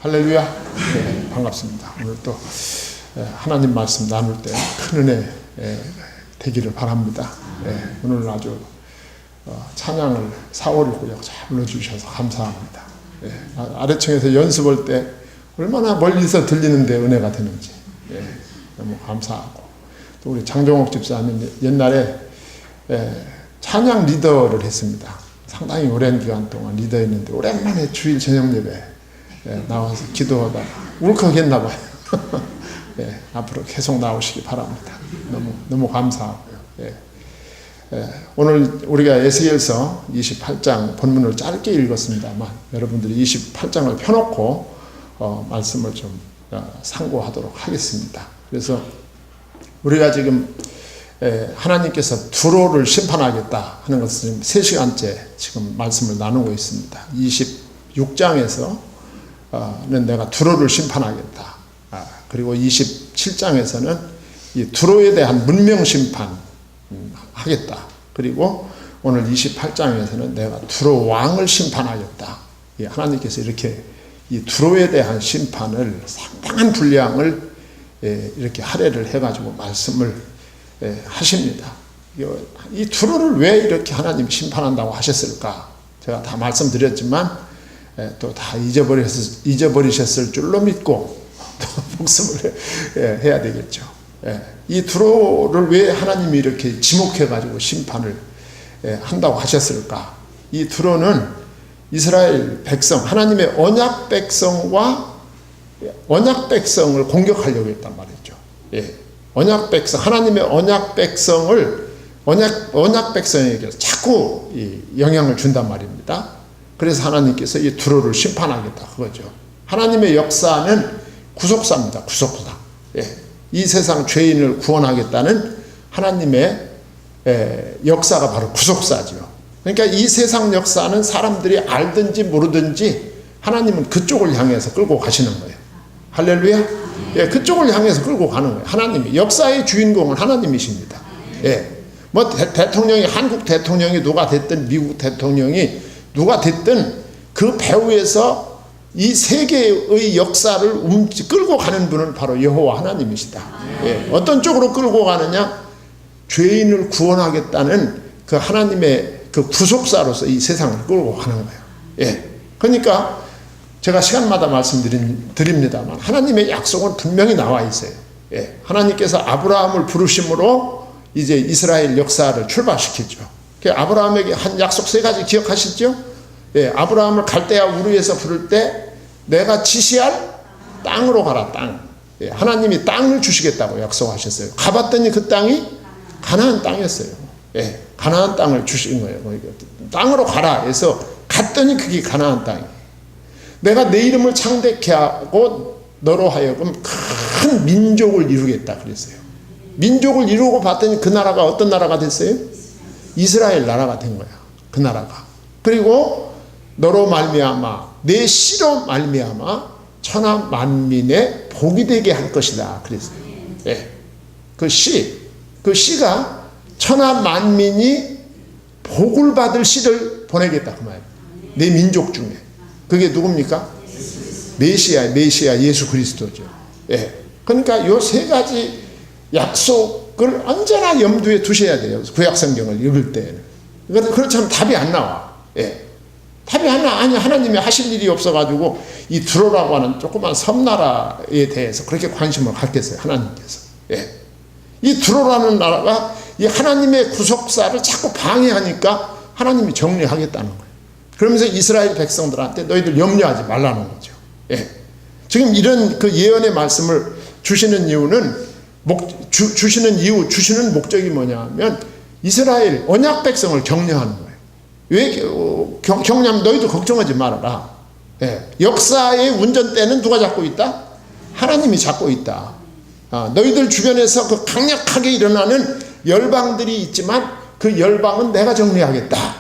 할렐루야. 네, 반갑습니다. 오늘 또 하나님 말씀 나눌 때 큰 은혜 되기를 바랍니다. 오늘 아주 찬양을 4월 6일 잘 불러주셔서 감사합니다. 아래층에서 연습할 때 얼마나 멀리서 들리는데 은혜가 되는지 너무 감사하고, 또 우리 장종옥 집사님 옛날에 찬양 리더를 했습니다. 상당히 오랜 기간 동안 리더했는데 오랜만에 주일 저녁 예배 나와서 기도하다가 울컥했나 봐요. 앞으로 계속 나오시기 바랍니다. 너무 감사하고요. 오늘 우리가 에스겔서 28장 본문을 짧게 읽었습니다만 여러분들이 28장을 펴놓고 말씀을 좀 상고하도록 하겠습니다. 그래서 우리가 지금 하나님께서 두로를 심판하겠다 하는 것을 지금 3시간째 지금 말씀을 나누고 있습니다. 26장에서는 내가 두로를 심판하겠다. 그리고 27장에서는 이 두로에 대한 문명 심판 하겠다. 그리고 오늘 28장에서는 내가 두로 왕을 심판하겠다. 하나님께서 이렇게 이 두로에 대한 심판을 상당한 분량을 이렇게 할애를 해가지고 말씀을 하십니다. 이 두로를 왜 이렇게 하나님 심판한다고 하셨을까? 제가 다 말씀드렸지만 또 다 잊어버리셨을 줄로 믿고 또 복습을 해야 되겠죠. 이 두로를 왜 하나님이 이렇게 지목해가지고 심판을 한다고 하셨을까? 이 두로는 이스라엘 백성, 하나님의 언약 백성과 언약 백성을 공격하려고 했단 말이죠. 언약 백성, 하나님의 언약 백성을 언약 백성에게 자꾸 영향을 준단 말입니다. 그래서 하나님께서 이 두로를 심판하겠다 그거죠. 하나님의 역사는 구속사입니다. 구속사. 이 세상 죄인을 구원하겠다는 하나님의 역사가 바로 구속사죠. 그러니까 이 세상 역사는 사람들이 알든지 모르든지 하나님은 그쪽을 향해서 끌고 가시는 거예요. 할렐루야. 그쪽을 향해서 끌고 가는 거예요. 하나님이 역사의 주인공은 하나님이십니다. 뭐 대통령이, 한국 대통령이 누가 됐든 미국 대통령이 누가 됐든 그 배후에서 이 세계의 역사를 끌고 가는 분은 바로 여호와 하나님이시다. 어떤 쪽으로 끌고 가느냐? 죄인을 구원하겠다는 그 하나님의 그 구속사로서 이 세상을 끌고 가는 거예요. 그러니까 제가 시간마다 말씀드립니다만 하나님의 약속은 분명히 나와 있어요. 하나님께서 아브라함을 부르심으로 이제 이스라엘 역사를 출발시켰죠. 아브라함에게 한 약속 3가지 기억하시죠? 아브라함을 갈대아 우르에서 부를 때 내가 지시할 땅으로 가라. 땅. 하나님이 땅을 주시겠다고 약속하셨어요. 가봤더니 그 땅이 가나안 땅이었어요. 가나안 땅을 주신 거예요. 땅으로 가라 해서 갔더니 그게 가나안 땅이에요. 내가 내 이름을 창대케 하고 너로 하여금 큰 민족을 이루겠다 그랬어요. 민족을 이루고 봤더니 그 나라가 어떤 나라가 됐어요? 이스라엘 나라가 된 거야. 그 나라가. 그리고 너로 말미암아 내 씨로 말미암아 천하 만민의 복이 되게 할 것이다 그랬어요. 그 씨가 천하 만민이 복을 받을 씨를 보내겠다 그 말이에요. 내 민족 중에. 그게 누굽니까? 메시아 예수 그리스도죠. 그러니까 요 3가지 약속을 언제나 염두에 두셔야 돼요. 구약 성경을 읽을 때는. 그렇지 않으면 답이 안 나와. 답이 아니 하나님이 하실 일이 없어가지고 이 두로라고 하는 조그만 섬나라에 대해서 그렇게 관심을 갖겠어요. 하나님께서. 이 두로라는 나라가 이 하나님의 구속사를 자꾸 방해하니까 하나님이 정리하겠다는 거예요. 그러면서 이스라엘 백성들한테 너희들 염려하지 말라는 거죠. 지금 이런 그 예언의 말씀을 주시는 이유는 주시는 목적이 뭐냐면 이스라엘 언약 백성을 격려하는 거예요. 왜 격려하면 너희도 걱정하지 말아라. 역사의 운전대는 누가 잡고 있다? 하나님이 잡고 있다. 너희들 주변에서 그 강력하게 일어나는 열방들이 있지만 그 열방은 내가 정리하겠다.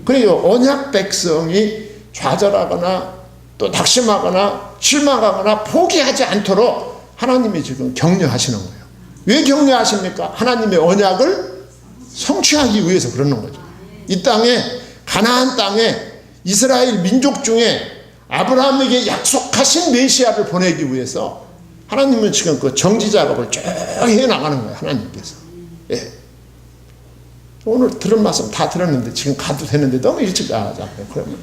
그래요. 언약 백성이 좌절하거나 또 낙심하거나 실망하거나 포기하지 않도록 하나님이 지금 격려하시는 거예요. 왜 격려하십니까? 하나님의 언약을 성취하기 위해서 그러는 거죠. 이 땅에, 가나안 땅에 이스라엘 민족 중에 아브라함에게 약속하신 메시아를 보내기 위해서 하나님은 지금 그 정지 작업을 쭉 해나가는 거예요. 하나님께서. 예. 오늘 들은 말씀 다 들었는데 지금 가도 되는데 너무 일찍 나가잖아요. 그러면.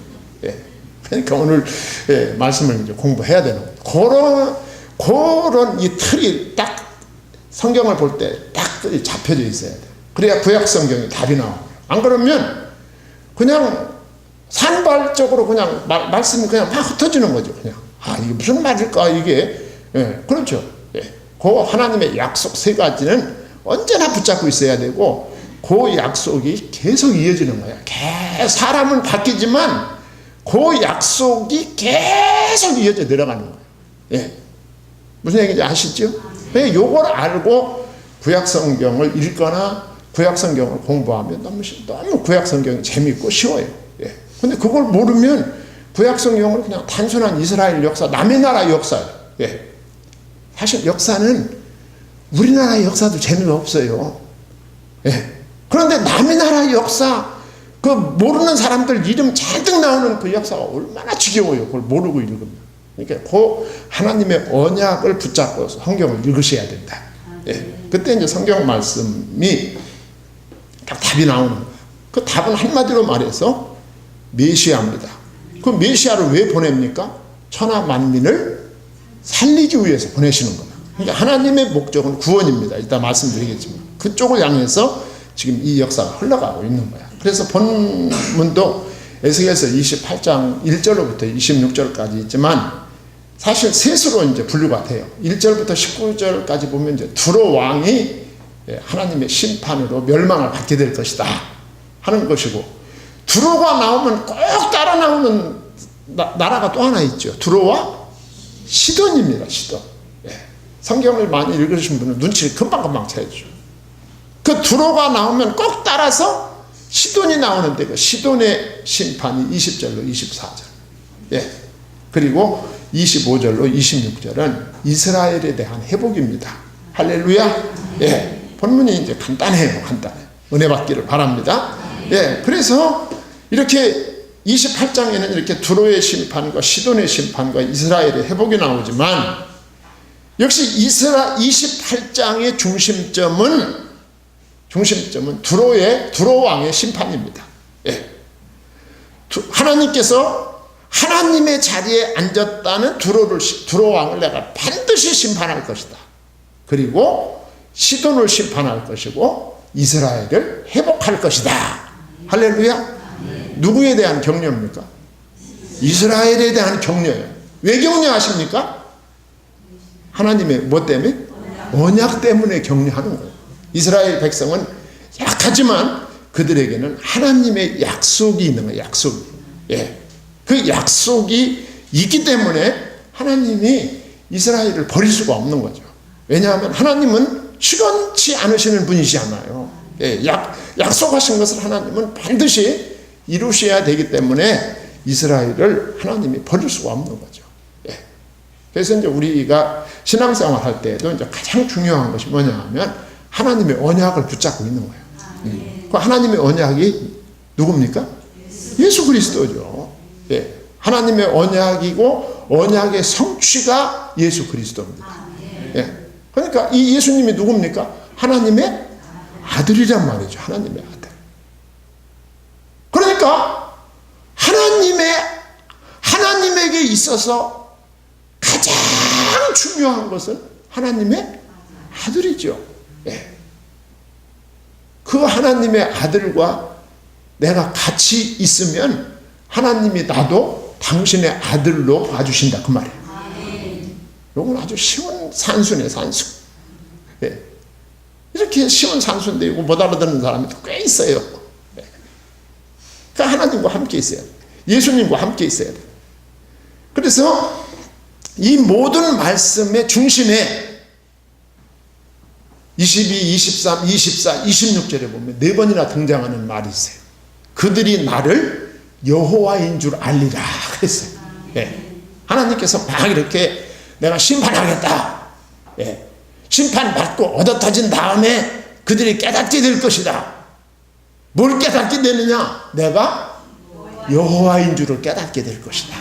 예. 그러니까 오늘 예, 말씀을 이제 공부해야 되는 거예요. 그런 이 틀이 딱 성경을 볼 때 딱 잡혀져 있어야 돼요. 그래야 구약 성경이 답이 나와요. 안 그러면 그냥 산발적으로 그냥 말씀이 그냥 막 흩어지는 거죠. 그냥 이게 무슨 말일까 이게. 예, 그렇죠. 예. 그 하나님의 약속 세 가지는 언제나 붙잡고 있어야 되고 그 약속이 계속 이어지는 거야. 사람은 바뀌지만 그 약속이 계속 이어져 내려가는 거예요. 예. 무슨 얘기인지 아시죠? 요걸 알고 구약 성경을 읽거나 구약 성경을 공부하면 너무 구약 성경이 재밌고 쉬워요. 예. 근데 그걸 모르면 구약 성경은 그냥 단순한 이스라엘 역사, 남의 나라 역사예요. 예. 사실 역사는 우리나라 역사도 재미가 없어요. 예. 그런데 남의 나라 역사, 그 모르는 사람들 이름 잔뜩 나오는 그 역사가 얼마나 지겨워요. 그걸 모르고 읽으면. 그러니까 그 하나님의 언약을 붙잡고 성경을 읽으셔야 된다. 예. 그때 이제 성경 말씀이 딱 답이 나오는 거예요. 그 답은 한마디로 말해서 메시아입니다. 그 메시아를 왜 보냅니까? 천하 만민을 살리기 위해서 보내시는 겁니다. 그러니까 하나님의 목적은 구원입니다. 이따 말씀드리겠지만 그쪽을 향해서 지금 이 역사가 흘러가고 있는 거야. 그래서 본문도 에스겔서 28장 1절로부터 26절까지 있지만 사실 셋으로 이제 분류가 돼요. 1절부터 19절까지 보면 이제 두로 왕이 하나님의 심판으로 멸망을 받게 될 것이다 하는 것이고, 두로가 나오면 꼭 따라 나오는 나라가 또 하나 있죠. 두로와 시돈입니다. 시돈. 성경을 많이 읽으신 분은 눈치를 금방금방 채죠. 그 두로가 나오면 꼭 따라서 시돈이 나오는데 그 시돈의 심판이 20절로 24절. 예. 그리고 25절로 26절은 이스라엘에 대한 회복입니다. 할렐루야. 예. 본문이 이제 간단해요. 간단해. 은혜 받기를 바랍니다. 예. 그래서 이렇게 28장에는 이렇게 두로의 심판과 시돈의 심판과 이스라엘의 회복이 나오지만 역시 28장의 중심점은 두로 왕의 심판입니다. 예. 하나님께서 하나님의 자리에 앉았다는 두로 왕을 내가 반드시 심판할 것이다. 그리고 시돈을 심판할 것이고 이스라엘을 회복할 것이다. 할렐루야. 누구에 대한 격려입니까? 이스라엘에 대한 격려예요. 왜 격려하십니까? 하나님의 뭐 때문에? 언약 때문에 격려하는 거예요. 이스라엘 백성은 약하지만 그들에게는 하나님의 약속이 있는 거예요. 약속이. 예. 그 약속이 있기 때문에 하나님이 이스라엘을 버릴 수가 없는 거죠. 왜냐하면 하나님은 시건치 않으시는 분이시잖아요. 예. 약속하신 것을 하나님은 반드시 이루셔야 되기 때문에 이스라엘을 하나님이 버릴 수가 없는 거죠. 예. 그래서 이제 우리가 신앙생활 할 때도 이제 가장 중요한 것이 뭐냐 하면 하나님의 언약을 붙잡고 있는 거예요. 그 하나님의 언약이 누굽니까? 예수 그리스도죠. 예. 하나님의 언약이고 언약의 성취가 예수 그리스도입니다. 예. 그러니까 이 예수님이 누굽니까? 하나님의 아들이란 말이죠. 하나님의 아들. 그러니까 하나님에게 있어서 가장 중요한 것은 하나님의 아들이죠. 예. 그 하나님의 아들과 내가 같이 있으면 하나님이 나도 당신의 아들로 봐주신다 그 말이에요. 이건 아주 쉬운 산수네, 산수. 예. 이렇게 쉬운 산수인데 이거 못 알아듣는 사람이 꽤 있어요. 예. 그러니까 하나님과 함께 있어야 돼. 예수님과 함께 있어야 돼. 그래서 이 모든 말씀의 중심에 22, 23, 24, 26절에 보면 4번이나 등장하는 말이 있어요. 그들이 나를 여호와인 줄 알리라 그랬어요. 예. 하나님께서 막 이렇게 내가 심판하겠다. 예. 심판받고 얻어터진 다음에 그들이 깨닫게 될 것이다. 뭘 깨닫게 되느냐? 내가 여호와인 줄을 깨닫게 될 것이다.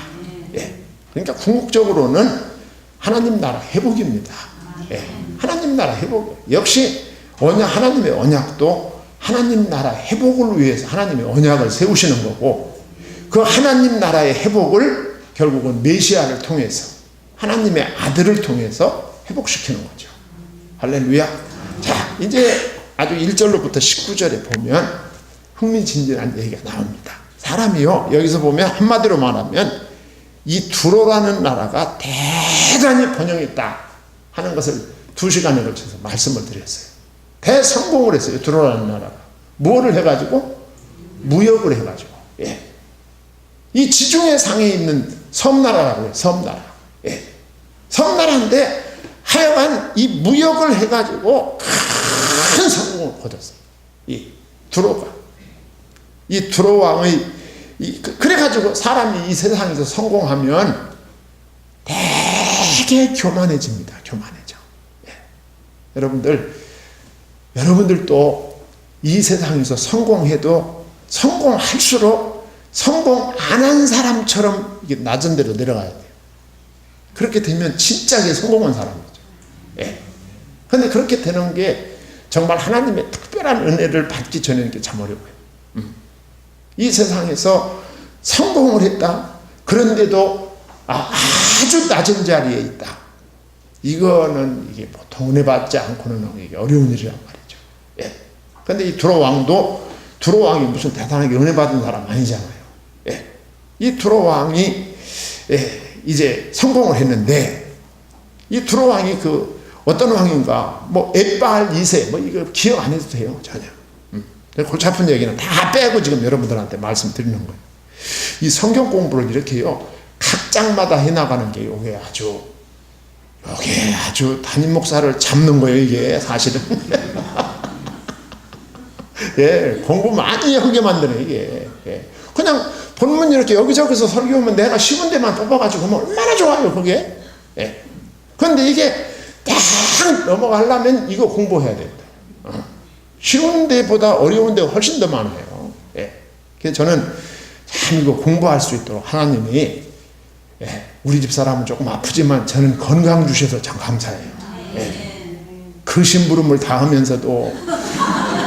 예. 그러니까 궁극적으로는 하나님 나라 회복입니다. 예, 하나님 나라 회복. 역시 하나님의 언약도 하나님 나라 회복을 위해서 하나님의 언약을 세우시는 거고, 그 하나님 나라의 회복을 결국은 메시아를 통해서 하나님의 아들을 통해서 회복시키는 거죠. 할렐루야. 자, 이제 아주 1절로부터 19절에 보면 흥미진진한 얘기가 나옵니다. 사람이요, 여기서 보면 한마디로 말하면 이 두로라는 나라가 대단히 번영했다 하는 것을 2시간에 걸쳐서 말씀을 드렸어요. 대성공을 했어요. 두로라는 나라가. 뭐를 해가지고? 무역을 해가지고. 예. 이 지중해 상에 있는 섬나라라고 해요. 섬나라. 예. 섬나라인데 하여간 이 무역을 해가지고 큰 성공을 거뒀어요. 이 두로가. 이 두로 왕의 그래가지고 사람이 이 세상에서 성공하면 되게 교만해집니다. 교만해져. 예. 여러분들도 이 세상에서 성공해도 성공할수록 성공 안 한 사람처럼 이게 낮은 데로 내려가야 돼요. 그렇게 되면 진짜게 성공한 사람이죠. 예. 근데 그렇게 되는 게 정말 하나님의 특별한 은혜를 받기 전에는 게 참 어려워요. 이 세상에서 성공을 했다. 그런데도 아주 낮은 자리에 있다. 이거는 이게 보통 은혜 받지 않고는 이게 어려운 일이란 말이죠. 예. 근데 이 두로 왕이 무슨 대단하게 은혜 받은 사람 아니잖아요. 예. 이 두로 왕이 이제 성공을 했는데, 이 두로 왕이 어떤 왕인가, 엣바알 2세, 이거 기억 안 해도 돼요, 전혀. 골치 아픈 얘기는 다 빼고 지금 여러분들한테 말씀드리는 거예요. 이 성경 공부를 이렇게요, 각 장마다 해나가는 게 이게 아주 담임 목사를 잡는 거예요, 이게 사실은. 예, 공부 많이 하게 만드네, 이게. 예. 그냥 본문 이렇게 여기저기서 설교하면 내가 쉬운 데만 뽑아가지고 하면 얼마나 좋아요, 그게. 예. 그런데 이게 딱 넘어가려면 이거 공부해야 됩니다. 쉬운 데보다 어려운 데가 훨씬 더 많아요. 예. 그래서 저는 참 이거 공부할 수 있도록 하나님이, 우리 집 사람은 조금 아프지만 저는 건강 주셔서 참 감사해요. 예. 그 심부름을 다 하면서도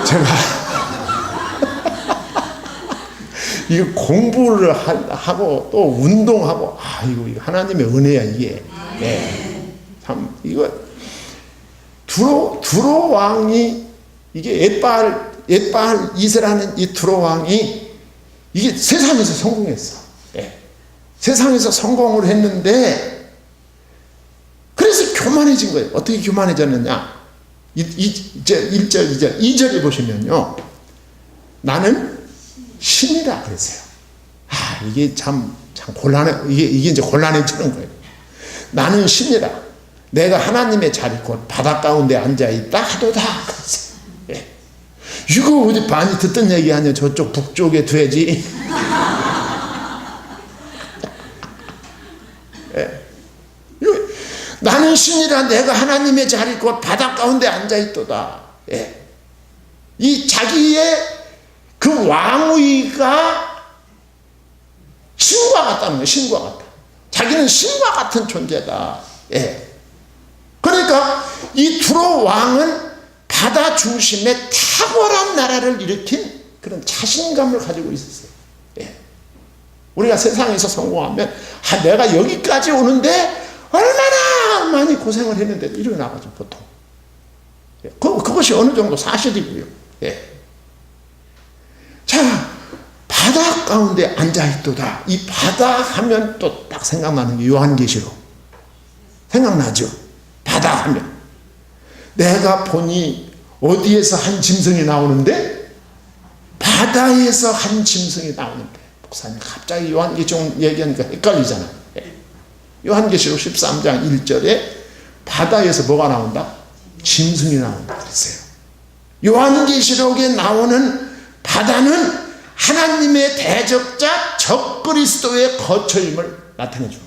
제가 이거 공부를 하고 또 운동하고, 이거 하나님의 은혜야, 이게. 예. 참, 이거, 두로 왕이, 이게 엣바알 2세라는 이 두로 왕이, 이게 세상에서 성공했어. 예. 세상에서 성공을 했는데, 그래서 교만해진 거예요. 어떻게 교만해졌느냐? 1절, 2절에 보시면요. 나는 신이라 그랬어요. 이게 참 곤란해. 이게 이제 곤란해지는 거예요. 나는 신이라. 내가 하나님의 자리 곧 바다 가운데 앉아있다 하도다. 그랬어요. 예. 이거 어디 많이 듣던 얘기 아니야. 저쪽 북쪽에 돼지. 예. 나는 신이라. 내가 하나님의 자리 곧 바다 가운데 앉아있도다. 예. 이 자기의 그 왕위가 신과 같다는 거예요. 신과 같다. 자기는 신과 같은 존재다. 예. 그러니까 이 두로 왕은 바다 중심에 탁월한 나라를 일으킨 그런 자신감을 가지고 있었어요. 예. 우리가 세상에서 성공하면 내가 여기까지 오는데 얼마나 많이 고생을 했는데 일어나가지고 보통. 예. 그것이 어느 정도 사실이고요. 예. 자, 바다 가운데 앉아있도다. 이 바다 하면 또 딱 생각나는 게 요한계시록. 생각나죠? 바다 하면. 내가 보니 어디에서 한 짐승이 나오는데? 바다에서 한 짐승이 나오는데. 목사님, 갑자기 요한계시록 얘기하니까 헷갈리잖아요. 요한계시록 13장 1절에 바다에서 뭐가 나온다? 짐승이 나온다 그랬어요. 요한계시록에 나오는 바다는 하나님의 대적자 적그리스도의 거처임을 나타내 주는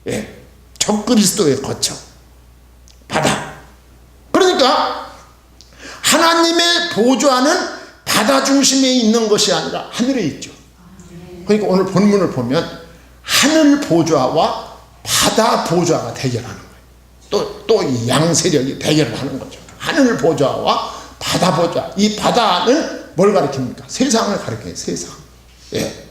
거예요. 예. 적그리스도의 거처. 바다. 그러니까 하나님의 보좌는 바다 중심에 있는 것이 아니라 하늘에 있죠. 그러니까 오늘 본문을 보면 하늘 보좌와 바다 보좌가 대결하는 거예요. 또 이 양세력이 대결을 하는 거죠. 하늘 보좌와 바다 보좌. 이 바다는 뭘 가리킵니까? 세상을 가리켜요. 세상. 예.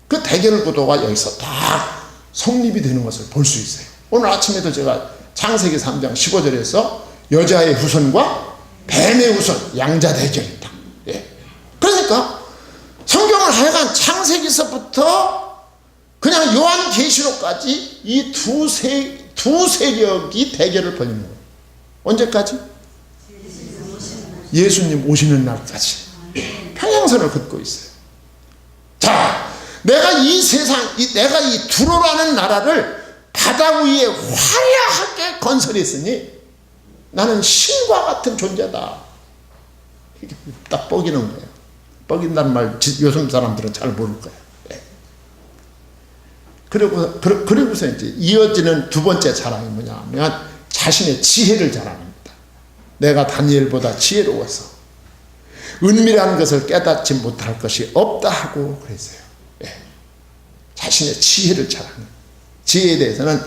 그 대결 구도가 여기서 다 성립이 되는 것을 볼 수 있어요. 오늘 아침에도 제가 창세기 3장 15절에서 여자의 후손과 뱀의 후손, 양자 대결이다. 예. 그러니까 성경을 하여간 창세기서부터 그냥 요한계시록까지 이 두 세력이 대결을 벌이는 거예요. 언제까지? 예수님 오시는 날까지. 평행선을 긋고 있어요. 자, 내가 이 세상, 내가 이 두로라는 나라를 바다 위에 화려하게 건설했으니 나는 신과 같은 존재다. 이게 딱 뻐기는 거예요. 뻐긴다는 말 요즘 사람들은 잘 모를 거예요. 네. 그리고서 이제 이어지는 두 번째 자랑이 뭐냐 하면 자신의 지혜를 자랑합니다. 내가 다니엘보다 지혜로워서 은밀한 것을 깨닫지 못할 것이 없다 하고 그랬어요. 네. 자신의 지혜를 자랑해요. 지혜에 대해서는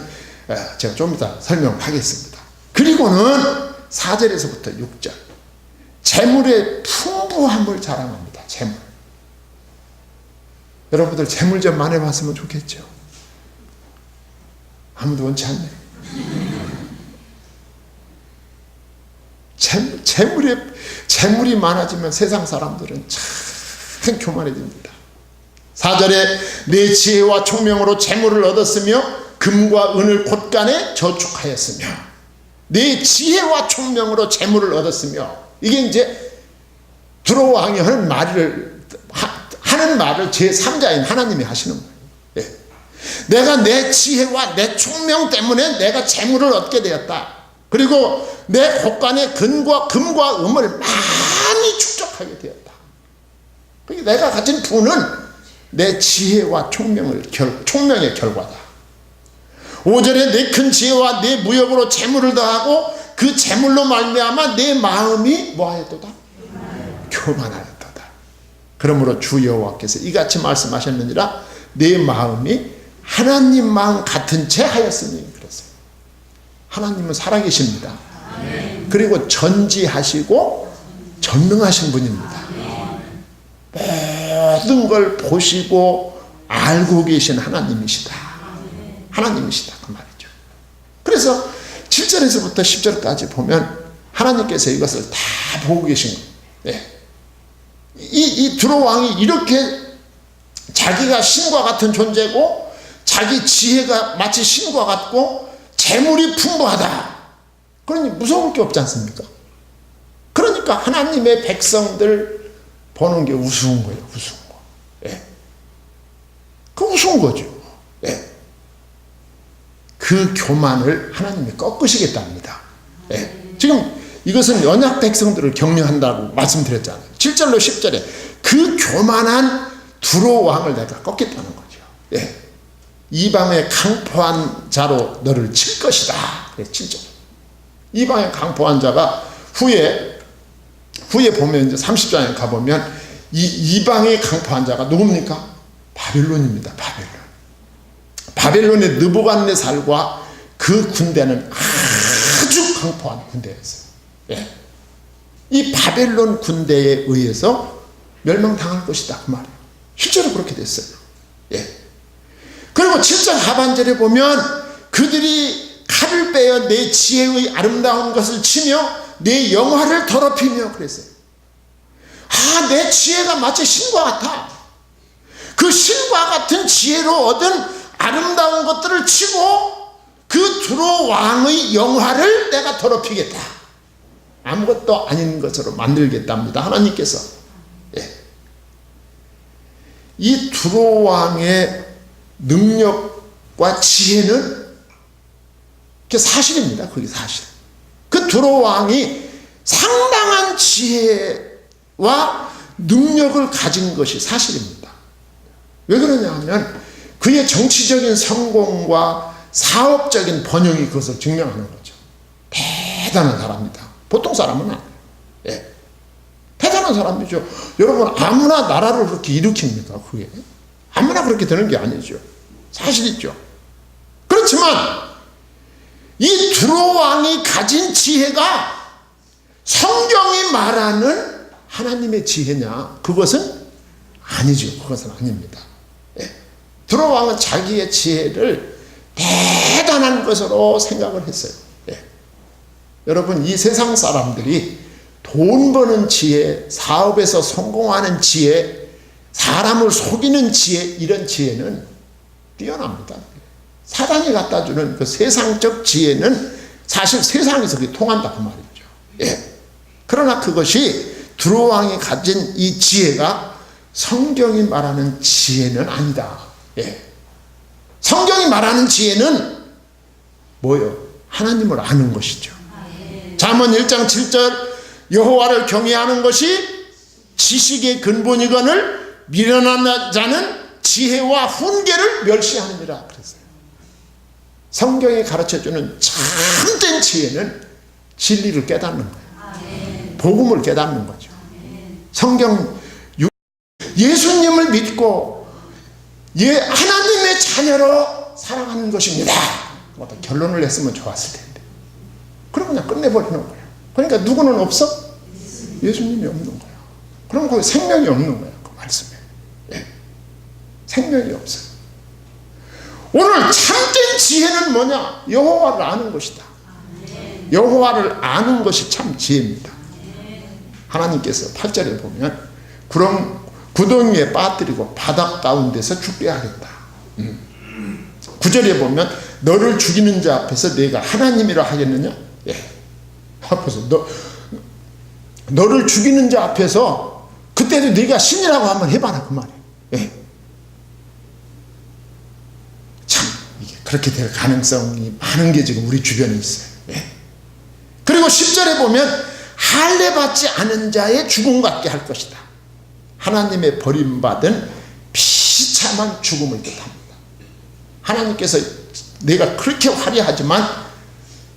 제가 좀 이따 설명하겠습니다. 그리고는 4절에서부터 6절 재물의 풍부함을 자랑합니다. 재물. 여러분들 재물 좀 많이 봤으면 좋겠죠. 아무도 원치 않네. 재물이 많아지면 세상 사람들은 참 교만해집니다. 4절에 내 지혜와 총명으로 재물을 얻었으며 금과 은을 곳간에 저축하였으며 내 지혜와 총명으로 재물을 얻었으며 이게 이제 두로 왕이 하는 말을 제3자인 하나님이 하시는 거예요. 예. 내가 내 지혜와 내 총명 때문에 내가 재물을 얻게 되었다. 그리고 내 곳간에 금과 은을 많이 축적하게 되었다. 그러니까 내가 가진 부는 내 지혜와 총명의 결과다. 5절에 내 큰 지혜와 내 무역으로 재물을 더하고 그 재물로 말미암아 내 마음이 뭐하였도다? 교만하였도다. 그러므로 주 여호와께서 이같이 말씀하셨느니라 내 마음이 하나님 마음 같은 채 하였으니 그랬어요. 하나님은 살아계십니다. 그리고 전지하시고 전능하신 분입니다. 모든 걸 보시고 알고 계신 하나님이시다. 하나님이시다 그 말이죠. 그래서 7절에서부터 10절까지 보면 하나님께서 이것을 다 보고 계신 거예요. 네. 이 두로 왕이 이렇게 자기가 신과 같은 존재고 자기 지혜가 마치 신과 같고 재물이 풍부하다. 그러니 무서울 게 없지 않습니까? 그러니까 하나님의 백성들 보는 게 우스운 거예요. 우스운 거. 예. 그 우스운 거죠. 예. 그 교만을 하나님이 꺾으시겠답니다. 예. 지금 이것은 연약 백성들을 격려한다고 말씀드렸잖아요. 7절로 10절에 그 교만한 두로 왕을 내가 꺾겠다는 거죠. 예. 이방의 강포한 자로 너를 칠 것이다. 7절. 이방의 강포한 자가 후에 보면 이제 30장에 가보면 이방의 강포한 자가 누굽니까? 바벨론입니다. 바벨론의 느부갓네살과 그 군대는 아주 강포한 군대였어요. 예. 이 바벨론 군대에 의해서 멸망당할 것이다. 그 말이에요. 실제로 그렇게 됐어요. 예. 그리고 7장 하반절에 보면 그들이 칼을 빼어 내 지혜의 아름다운 것을 치며 내 영화를 더럽히며 그랬어요. 내 지혜가 마치 신과 같아. 그 신과 같은 지혜로 얻은 아름다운 것들을 치고 그 두로 왕의 영화를 내가 더럽히겠다. 아무것도 아닌 것으로 만들겠답니다. 하나님께서. 예. 이 두로 왕의 능력과 지혜는 그게 사실입니다. 그게 사실. 그 두로 왕이 상당한 지혜와 능력을 가진 것이 사실입니다. 왜 그러냐 하면 그의 정치적인 성공과 사업적인 번영이 그것을 증명하는 거죠. 대단한 사람이다. 보통 사람은 아니에요. 예. 대단한 사람이죠. 여러분 아무나 나라를 그렇게 일으킵니까? 그게 아무나 그렇게 되는 게 아니죠. 사실이죠. 그렇지만 이 두로 왕이 가진 지혜가 성경이 말하는 하나님의 지혜냐? 그것은 아니죠. 그것은 아닙니다. 두로 왕은 자기의 지혜를 대단한 것으로 생각을 했어요. 여러분, 이 세상 사람들이 돈 버는 지혜, 사업에서 성공하는 지혜, 사람을 속이는 지혜, 이런 지혜는 뛰어납니다. 사단이 갖다 주는 그 세상적 지혜는 사실 세상에서 그게 통한다 그 말이죠. 그러나 그것이 두로 왕이 가진 이 지혜가 성경이 말하는 지혜는 아니다. 성경이 말하는 지혜는 뭐요? 하나님을 아는 것이죠. 잠언 1장 7절 여호와를 경외하는 것이 지식의 근본이거늘 미련한 자는 지혜와 훈계를 멸시하느니라 그랬어요. 성경이 가르쳐주는 참된 지혜는 진리를 깨닫는 거예요. 복음을 깨닫는 거죠. 성경 예수님을 믿고 하나님의 자녀로 살아가는 것입니다. 어떤 결론을 냈으면 좋았을 텐데. 그럼 그냥 끝내버리는 거예요. 그러니까 누구는 없어? 예수님이 없는 거예요. 그럼 거기 생명이 없는 거예요. 그 말씀에. 생명이 없어요. 오늘 참된 지혜는 뭐냐? 여호와를 아는 것이다. 여호와를 아는 것이 참 지혜입니다. 하나님께서 8절에 보면 구덩이에 빠뜨리고 바닥 가운데서 죽게 하겠다. 9절에 보면 너를 죽이는 자 앞에서 내가 하나님이라 하겠느냐? 앞에서 너를 죽이는 자 앞에서 그때도 네가 신이라고 한번 해봐라 그 말이에요. 참 이게 그렇게 될 가능성이 많은 게 지금 우리 주변에 있어요. 그리고 10절에 보면 할례받지 않은 자의 죽음 같게 할 것이다. 하나님의 버림받은 비참한 죽음을 뜻합니다. 하나님께서 내가 그렇게 화려하지만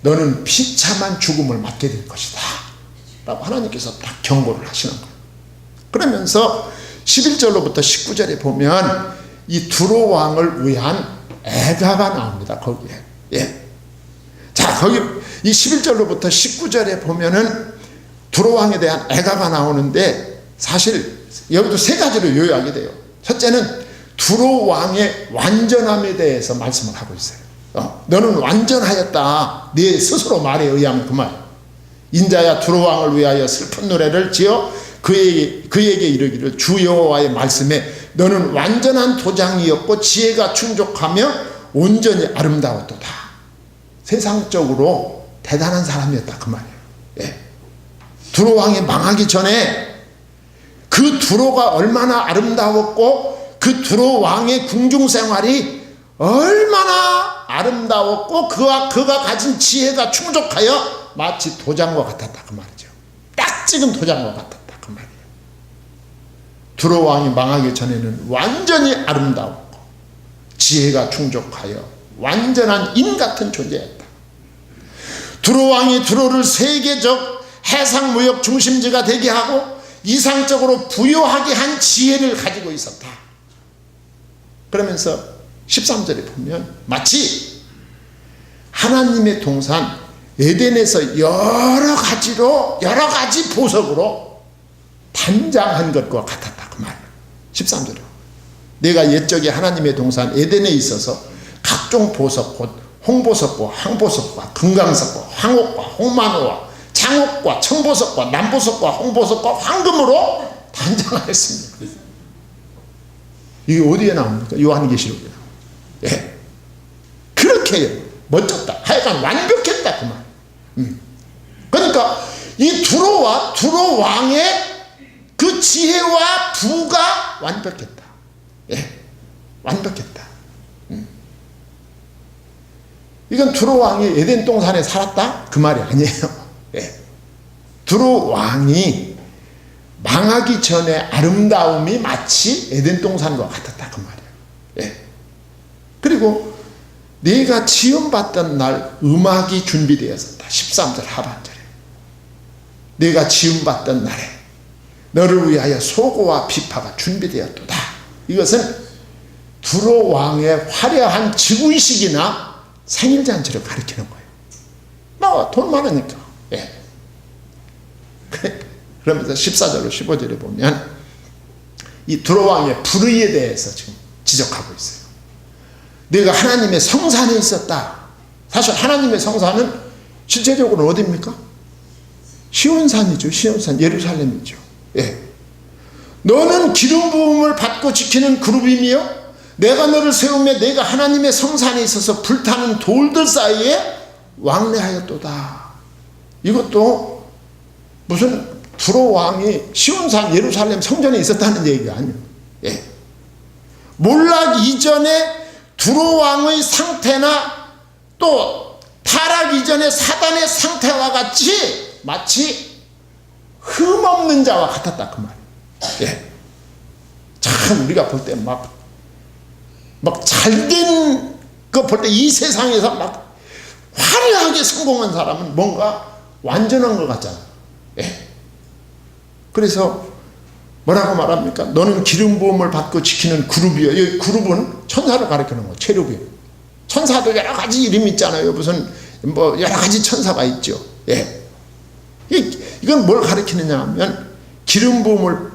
너는 비참한 죽음을 맞게 될 것이다 라고 하나님께서 딱 경고를 하시는 거예요. 그러면서 11절로부터 19절에 보면 이 두로 왕을 위한 애가가 나옵니다. 거기에. 자, 거기 이 11절로부터 19절에 보면은 두로 왕에 대한 애가가 나오는데 사실 여기도 세 가지로 요약이 돼요. 첫째는 두로 왕의 완전함에 대해서 말씀을 하고 있어요. 너는 완전하였다. 네 스스로 말에 의하면 그 말. 인자야 두로 왕을 위하여 슬픈 노래를 지어 그에게 이르기를 주 여호와의 말씀에 너는 완전한 도장이었고 지혜가 충족하며 온전히 아름다웠도다. 세상적으로 대단한 사람이었다 그 말이에요. 두로 왕이 망하기 전에 그 두로가 얼마나 아름다웠고 그 두로 왕의 궁중 생활이 얼마나 아름다웠고 그가 가진 지혜가 충족하여 마치 도장과 같았다 그 말이죠. 딱 찍은 도장과 같았다 그 말이에요. 두로 왕이 망하기 전에는 완전히 아름다웠고 지혜가 충족하여 완전한 인 같은 존재였다. 두로 왕이 두로를 세계적 해상무역 중심지가 되게 하고 이상적으로 부유하게 한 지혜를 가지고 있었다. 그러면서 13절에 보면 마치 하나님의 동산 에덴에서 여러 가지 보석으로 단장한 것과 같았다 그 말이에요. 13절에 내가 옛적에 하나님의 동산 에덴에 있어서 각종 보석 곧 홍보석과 황보석과 금강석과 황옥과 홍만호와 장옥과 청보석과 남보석과 홍보석과 황금으로 단장하였습니다. 이게 어디에 나옵니까? 요한계시록에 나옵니다. 그렇게 멋졌다. 하여간 완벽했다 그 말. 그러니까 이 두로 왕의 그 지혜와 부가 완벽했다. 완벽했다. 이건 두로 왕이 에덴 동산에 살았다? 그 말이 아니에요. 두로 왕이 망하기 전에 아름다움이 마치 에덴 동산과 같았다 그 말이에요. 그리고 네가 지음받던 날 음악이 준비되었었다. 13절 하반절에 네가 지음받던 날에 너를 위하여 소고와 비파가 준비되었도다. 이것은 두로 왕의 화려한 즉위식이나 생일잔치를 가리키는 거예요. 뭐 돈 많으니까. 예. 그러면서 14절로 15절에 보면 이 두로 왕의 불의에 대해서 지금 지적하고 있어요. 내가 하나님의 성산에 있었다. 사실 하나님의 성산은 실제적으로는 어디입니까? 시온산이죠. 시온산 예루살렘이죠. 예. 너는 기름 부음을 받고 지키는 그룹이며 내가 너를 세우며 내가 하나님의 성산에 있어서 불타는 돌들 사이에 왕래하였도다. 이것도 무슨 두로 왕이 시온산 예루살렘 성전에 있었다는 얘기가 아니에요. 예. 몰락 이전에 두로 왕의 상태나 또 타락 이전의 사단의 상태와 같이 마치 흠없는 자와 같았다 그 말이에요. 예. 참 우리가 볼 때 막 잘된 거 볼 때 이 세상에서 막 화려하게 성공한 사람은 뭔가 완전한 것 같잖아. 예. 그래서 뭐라고 말합니까? 너는 기름 부음을 받고 지키는 그룹이요. 이 그룹은 천사를 가리키는 거예요. 체룹이. 천사도 여러 가지 이름이 있잖아요. 무슨 뭐 여러 가지 천사가 있죠. 예. 이건 뭘 가리키느냐 하면 기름 부음을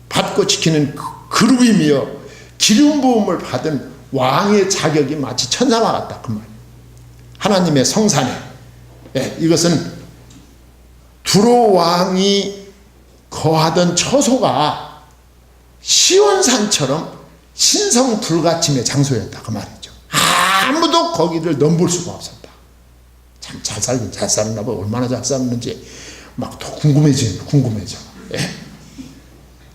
받고 지키는 그룹이며 기름 부음을 받은 왕의 자격이 마치 천사와 같다 그 말이에요. 하나님의 성산에. 예. 이것은 두로 왕이 거하던 처소가 시온산처럼 신성 불가침의 장소였다 그 말이죠. 아무도 거기를 넘볼 수가 없었다. 참 잘 살긴 잘 살았나 봐. 얼마나 잘 살았는지 막 더 궁금해져. 예.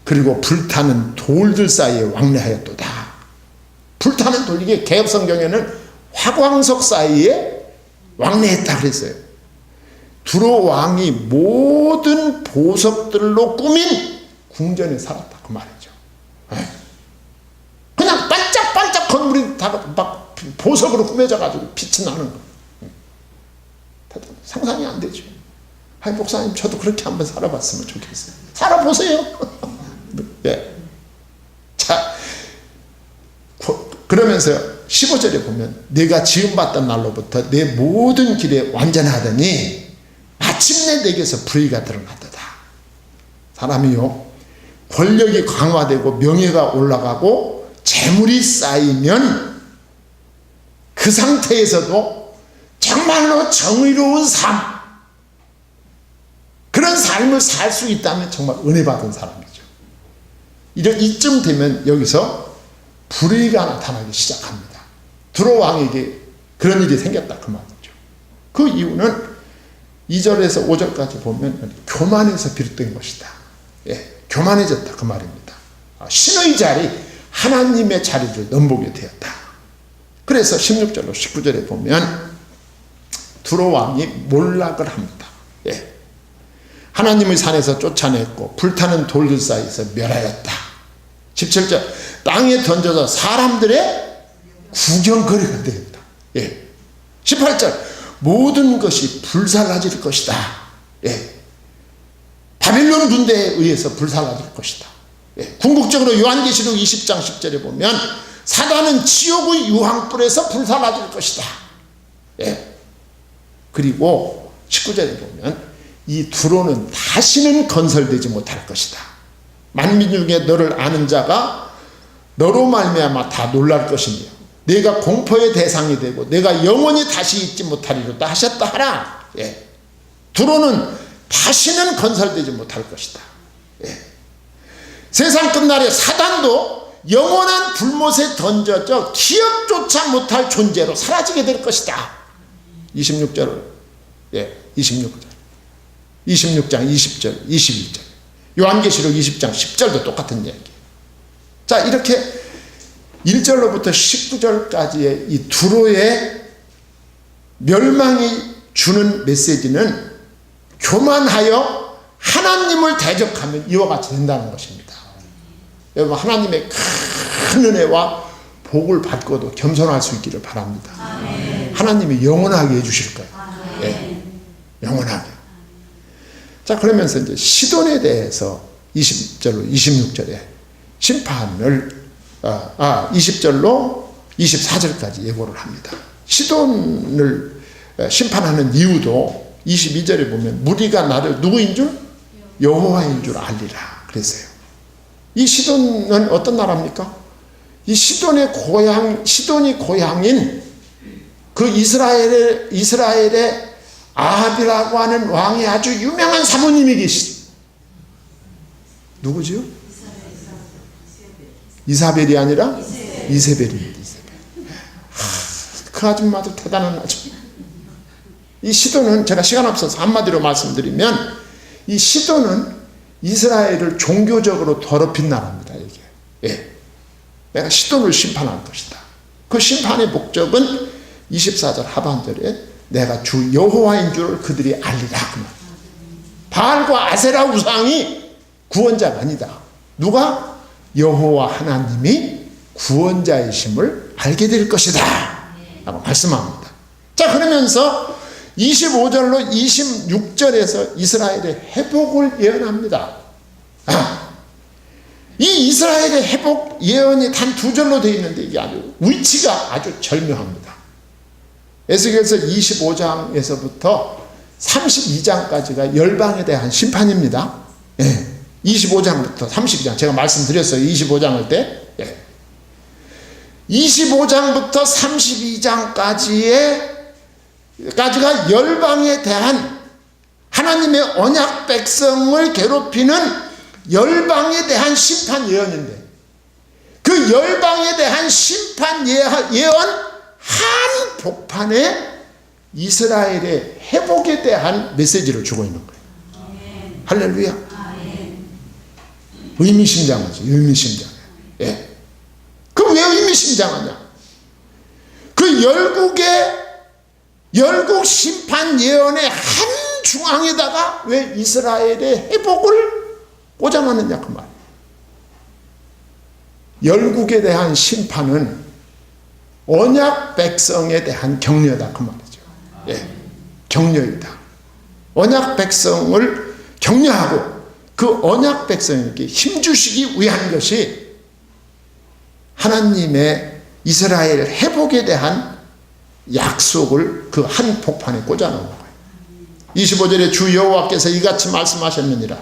그리고 불타는 돌들 사이에 왕래하였도다. 불타는 돌, 이게 개혁성경에는 화광석 사이에 왕래했다 그랬어요. 두로 왕이 모든 보석들로 꾸민 궁전에 살았다 그 말이죠. 예. 그냥 반짝반짝 건물이 다 막 보석으로 꾸며져 가지고 빛이 나는 거. 상상이 안 되죠. 아이 목사님 저도 그렇게 한번 살아봤으면 좋겠어요. 살아보세요. 예. 자, 그러면서 15절에 보면 내가 지음받던 날로부터 내 모든 길에 완전하더니 마침내 내게서 불의가 드러났도다. 사람이요 권력이 강화되고 명예가 올라가고 재물이 쌓이면 그 상태에서도 정말로 정의로운 삶, 그런 삶을 살 수 있다면 정말 은혜 받은 사람이죠. 이쯤 되면 여기서 불의가 나타나기 시작합니다. 두로 왕에게 그런 일이 생겼다 그 말이죠. 그 이유는 2절에서 5절까지 보면 교만에서 비롯된 것이다. 예, 교만해졌다 그 말입니다. 신의 자리, 하나님의 자리를 넘보게 되었다. 그래서 16절로 19절에 보면 두로 왕이 몰락을 합니다. 예. 하나님의 산에서 쫓아냈고 불타는 돌들 사이에서 멸하였다. 17절 땅에 던져서 사람들의 구경거리가 되었다. 예. 18절 모든 것이 불살라질 것이다. 예. 바빌론 군대에 의해서 불살라질 것이다. 예. 궁극적으로 요한계시록 20장 10절에 보면 사단은 지옥의 유황불에서 불살라질 것이다. 예. 그리고 19절에 보면 이 두로는 다시는 건설되지 못할 것이다. 만민 중에 너를 아는 자가 너로 말미암아 다 놀랄 것이며 내가 공포의 대상이 되고 내가 영원히 다시 잊지 못하리로다 하셨다 하라. 예. 두로는 다시는 건설되지 못할 것이다. 예. 세상 끝날에 사단도 영원한 불못에 던져져 기억조차 못할 존재로 사라지게 될 것이다. 26절, 예, 26절, 26장 20절, 21절, 요한계시록 20장 10절도 똑같은 얘기. 자, 이렇게 1절로부터 19절까지의 이 두로의 멸망이 주는 메시지는 교만하여 하나님을 대적하면 이와 같이 된다는 것입니다. 여러분, 하나님의 큰 은혜와 복을 받고도 겸손할 수 있기를 바랍니다. 아멘. 하나님이 영원하게 해주실 거예요. 예, 영원하게. 자, 그러면서 이제 시돈에 대해서 20절로 26절에 심판을 20절로 24절까지 예고를 합니다. 시돈을 심판하는 이유도 22절에 보면 무리가 나를 누구인 줄? 여호와인 줄 알리라 그랬어요. 이 시돈은 어떤 나라입니까? 이 시돈이 고향인 그 이스라엘의 아합이라고 하는 왕이 아주 유명한 사모님이 계시죠. 누구죠? 이사벨이 아니라 이세벨입니다. 그 아줌마도 대단한 아줌마. 이 시돈은 제가 시간 없어서 한마디로 말씀드리면 이 시돈은 이스라엘을 종교적으로 더럽힌 나라입니다. 이게. 예. 내가 시돈을 심판할 것이다. 그 심판의 목적은 24절 하반절에 내가 주 여호와인 줄을 그들이 알리라. 바알과 아세라 우상이 구원자가 아니다. 누가? 여호와 하나님이 구원자이심을 알게 될 것이다 라고 말씀합니다. 자, 그러면서 25절로 26절에서 이스라엘의 회복을 예언합니다. 이 이스라엘의 회복 예언이 단 2절로 되어 있는데 이게 아주 위치가 아주 절묘합니다. 에스겔서 25장에서부터 32장까지가 열방에 대한 심판입니다. 예. 25장부터 32장 제가 말씀드렸어요. 25장을 때. 예. 25장부터 32장까지가 열방에 대한 하나님의 언약 백성을 괴롭히는 열방에 대한 심판 예언인데 그 열방에 대한 심판 예언 한복판에 이스라엘의 회복에 대한 메시지를 주고 있는 거예요. 할렐루야. 의미심장하지. 의미심장해. 예. 그럼 왜 의미심장하냐? 그 열국 심판 예언의 한 중앙에다가 왜 이스라엘의 회복을 꽂아놨느냐 그 말. 열국에 대한 심판은 언약 백성에 대한 격려다 그 말이죠. 예, 격려이다. 언약 백성을 격려하고 그 언약 백성에게 힘주시기 위한 것이 하나님의 이스라엘 회복에 대한 약속을 그 한 복판에 꽂아놓은 거예요. 25절에 주 여호와께서 이같이 말씀하셨느니라.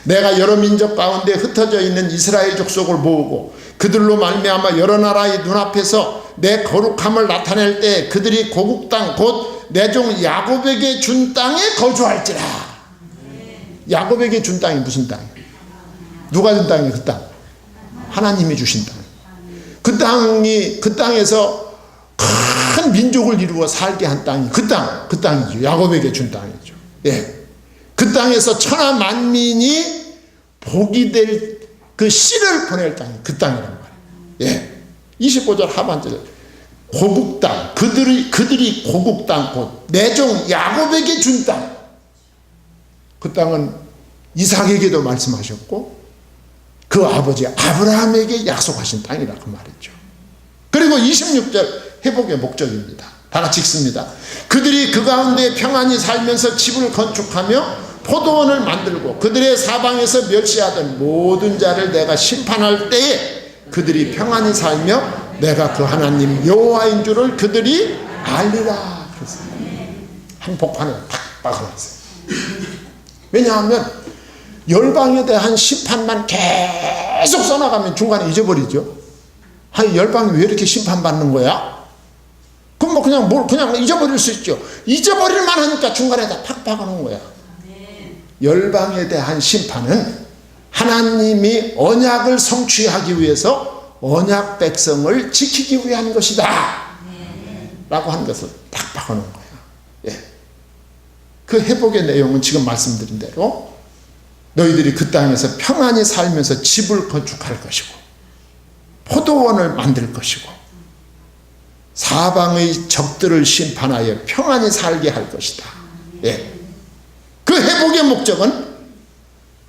내가 여러 민족 가운데 흩어져 있는 이스라엘 족속을 모으고 그들로 말미암아 여러 나라의 눈앞에서 내 거룩함을 나타낼 때 그들이 고국 땅 곧 내 종 야곱에게 준 땅에 거주할지라. 야곱에게 준 땅이 무슨 땅이에요? 누가 준 땅이에요? 그 땅. 하나님이 주신 땅. 그 땅에서 큰 민족을 이루어 살게 한 땅이 그 땅이죠. 야곱에게 준 땅이죠. 예. 그 땅에서 천하 만민이 복이 될 그 씨를 보낼 땅이 그 땅이란 말이에요. 예. 25절 하반절 고국 땅 그들이 고국 땅 곧 내 종 야곱에게 준 땅. 그 땅은 이삭에게도 말씀하셨고 그 아버지 아브라함에게 약속하신 땅이라 그 말이죠. 그리고 26절 회복의 목적입니다. 다 같이 읽습니다. 그들이 그 가운데 평안히 살면서 집을 건축하며 포도원을 만들고 그들의 사방에서 멸시하던 모든 자를 내가 심판할 때에 그들이 평안히 살며 내가 그 하나님 여호와인 줄을 그들이 알리라. 한 복판에 탁 박아놨어요. 왜냐하면 열방에 대한 심판만 계속 써나가면 중간에 잊어버리죠. 아니 열방이 왜 이렇게 심판받는 거야? 그럼 뭐 그냥 잊어버릴 수 있죠. 잊어버릴 만하니까 중간에다 팍 박아놓은 거야. 열방에 대한 심판은 하나님이 언약을 성취하기 위해서 언약 백성을 지키기 위한 것이다 라고 하는 것을 딱 박아놓은 거야. 예. 그 회복의 내용은 지금 말씀드린 대로 너희들이 그 땅에서 평안히 살면서 집을 건축할 것이고 포도원을 만들 것이고 사방의 적들을 심판하여 평안히 살게 할 것이다. 예. 그 회복의 목적은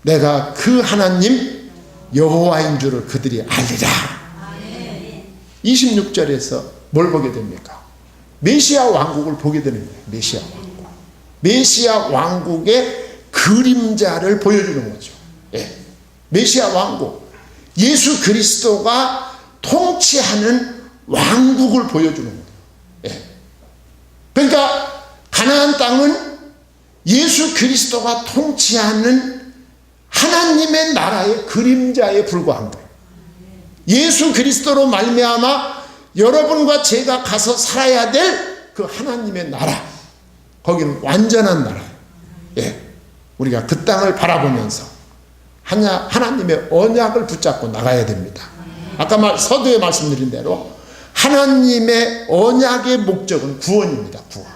내가 그 하나님 여호와인 줄을 그들이 알리라. 26절에서 뭘 보게 됩니까? 메시아 왕국을 보게 되는 거예요. 메시아 왕국. 메시아 왕국의 그림자를 보여주는 거죠. 예. 메시아 왕국. 예수 그리스도가 통치하는 왕국을 보여주는 거예요. 예. 그러니까 가나안 땅은 예수 그리스도가 통치하는 하나님의 나라의 그림자에 불과한 거예요. 예수 그리스도로 말미암아 여러분과 제가 가서 살아야 될 그 하나님의 나라, 거기는 완전한 나라예요. 예, 우리가 그 땅을 바라보면서 하나님의 언약을 붙잡고 나가야 됩니다. 아까 서두에 말씀드린 대로 하나님의 언약의 목적은 구원입니다. 구원.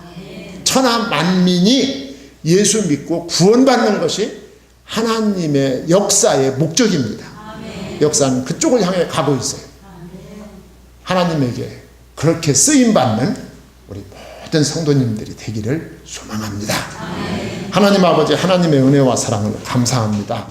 천하 만민이 예수 믿고 구원받는 것이 하나님의 역사의 목적입니다. 역사는 그쪽을 향해 가고 있어요. 하나님에게 그렇게 쓰임받는 우리 모든 성도님들이 되기를 소망합니다. 하나님 아버지, 하나님의 은혜와 사랑을 감사합니다.